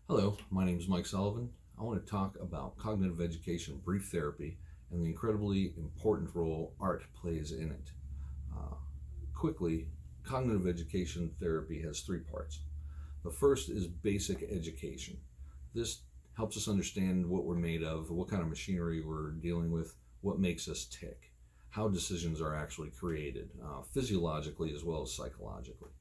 Hello, my name is Mike Sullivan. I want to talk about cognitive education, brief therapy, and the incredibly important role art plays in it. Uh, Quickly, cognitive education therapy has three parts. The first is basic education. This helps us understand what we're made of, what kind of machinery we're dealing with, what makes us tick, how decisions are actually created, physiologically as well as psychologically.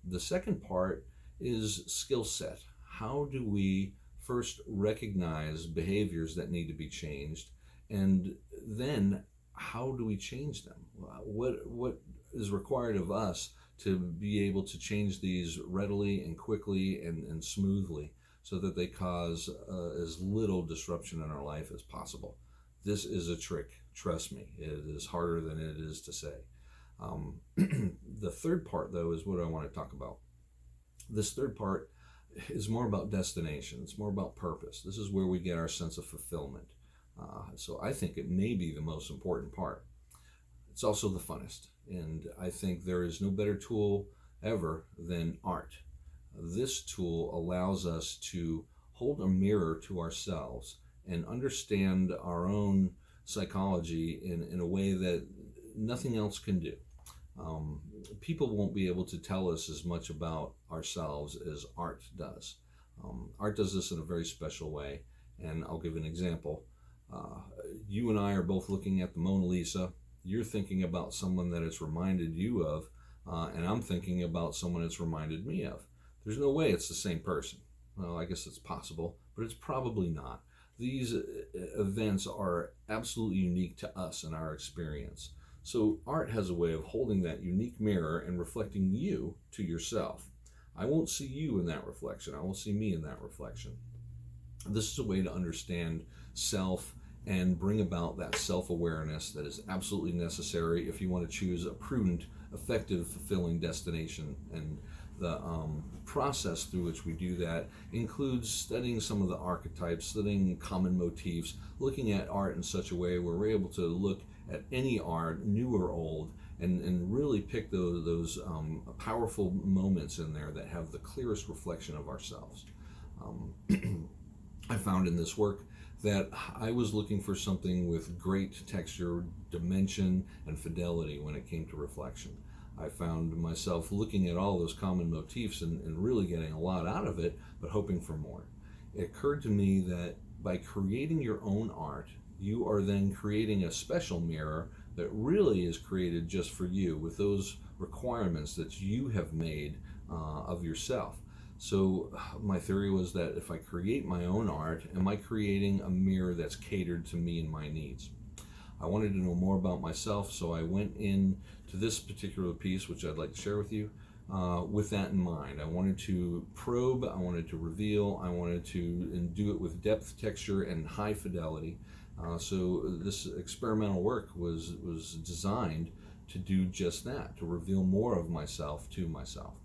The second part is skill set. How do we first recognize behaviors that need to be changed, and then how do we change them? What is required of us to be able to change these readily and quickly and smoothly so that they cause as little disruption in our life as possible? This is a trick, trust me. It is harder than it is to say. The third part, though, is what I want to talk about. This third part is more about destination. It's more about purpose. This is where we get our sense of fulfillment. So I think it may be the most important part. It's also the funnest. And I think there is no better tool ever than art. This tool allows us to hold a mirror to ourselves and understand our own psychology in a way that nothing else can do. People won't be able to tell us as much about ourselves as art does. Art does this in a very special way, and I'll give an example. You and I are both looking at the Mona Lisa. You're thinking about someone that it's reminded you of, and I'm thinking about someone it's reminded me of. There's no way it's the same person. Well, I guess it's possible, but it's probably not. These events are absolutely unique to us and our experience. So art has a way of holding that unique mirror and reflecting you to yourself. I won't see you in that reflection. I will see me in that reflection. This is a way to understand self and bring about that self-awareness that is absolutely necessary if you want to choose a prudent, effective, fulfilling destination. And the process through which we do that includes studying some of the archetypes, studying common motifs, looking at art in such a way where we're able to look at any art, new or old, and really pick those powerful moments in there that have the clearest reflection of ourselves. I found in this work that I was looking for something with great texture, dimension, and fidelity when it came to reflection. I found myself looking at all those common motifs and really getting a lot out of it, but hoping for more. It occurred to me that by creating your own art, you are then creating a special mirror that really is created just for you with those requirements that you have made of yourself. So my theory was that if I create my own art, am I creating a mirror that's catered to me and my needs? I wanted to know more about myself, so I went in to this particular piece, which I'd like to share with you, with that in mind. I wanted to probe, I wanted to reveal, I wanted to and do it with depth, texture, and high fidelity. So this experimental work was designed to do just that, to reveal more of myself to myself.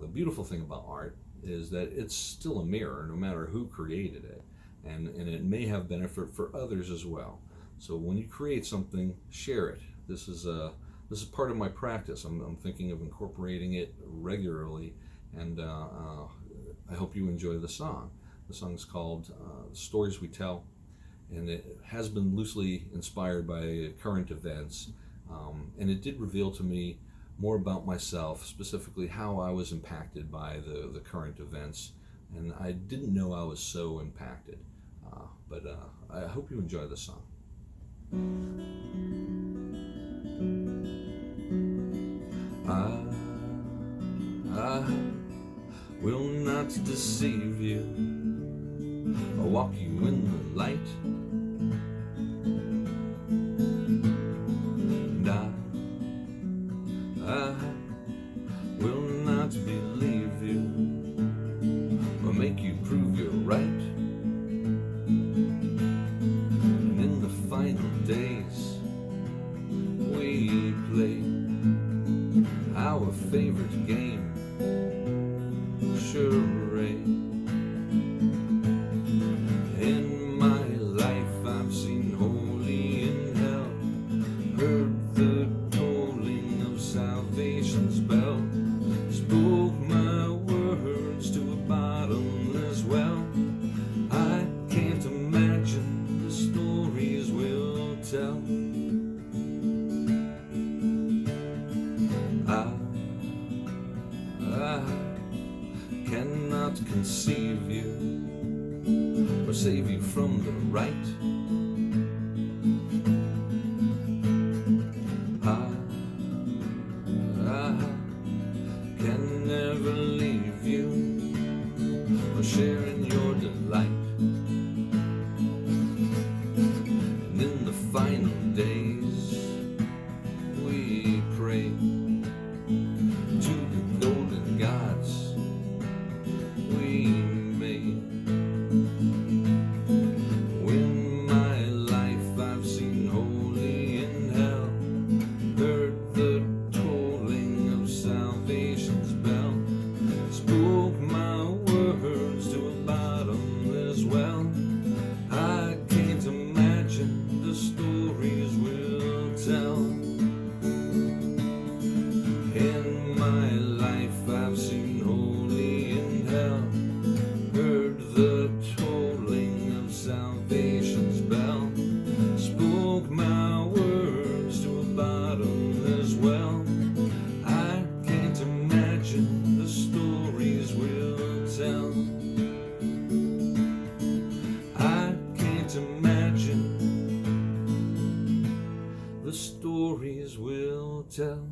The beautiful thing about art is that it's still a mirror, no matter who created it, and it may have benefit for others as well. So when you create something, share it. This is part of my practice. I'm thinking of incorporating it regularly, and I hope you enjoy the song. The song is called Stories We Tell, and it has been loosely inspired by current events, and it did reveal to me more about myself, specifically how I was impacted by the current events, and I didn't know I was so impacted, but I hope you enjoy the song. I will not deceive you or walk you in the light, and I will not believe you or make you prove you're right. And in the final days, we play our favorite game, charade. In my life I've seen holy in hell, heard the tolling of salvation's bell, spoke my words to a bottomless as well. I can't imagine the stories we'll tell. I cannot conceive you or save you from the right. I can never leave you or share in your delight. And in the final days we pray to the golden gods we made. In my life I've seen holy in hell, heard the tolling of salvation's bell, spoke my words to a bottomless well. I can't imagine the stories we'll tell. In my life I've seen holy in hell, heard the tolling of salvation's bell, spoke my words to a bottomless well. I can't imagine the stories we'll tell. I can't imagine the stories we'll tell.